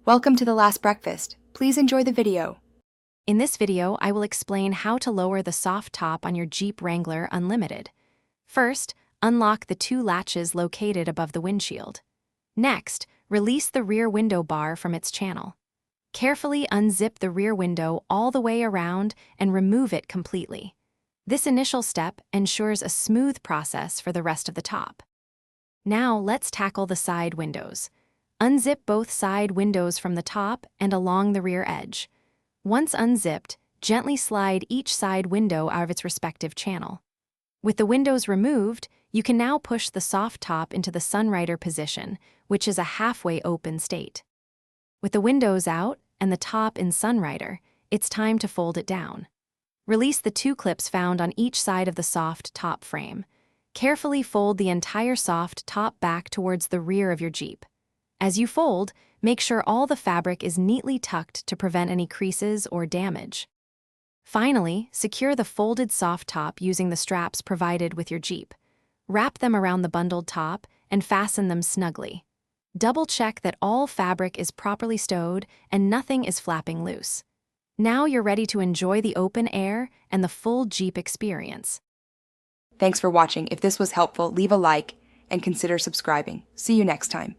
Welcome to The Last Breakfast. Please enjoy the video. In this video, I will explain how to lower the soft top on your Jeep Wrangler Unlimited. First, unlock the two latches located above the windshield. Next, release the rear window bar from its channel. Carefully unzip the rear window all the way around and remove it completely. This initial step ensures a smooth process for the rest of the top. Now, let's tackle the side windows. Unzip both side windows from the top and along the rear edge. Once unzipped, gently slide each side window out of its respective channel. With the windows removed, you can now push the soft top into the sunrider position, which is a halfway open state. With the windows out and the top in sunrider, it's time to fold it down. Release the two clips found on each side of the soft top frame. Carefully fold the entire soft top back towards the rear of your Jeep. As you fold, make sure all the fabric is neatly tucked to prevent any creases or damage. Finally, secure the folded soft top using the straps provided with your Jeep. Wrap them around the bundled top and fasten them snugly. Double-check that all fabric is properly stowed and nothing is flapping loose. Now you're ready to enjoy the open air and the full Jeep experience. Thanks for watching. If this was helpful, leave a like and consider subscribing. See you next time.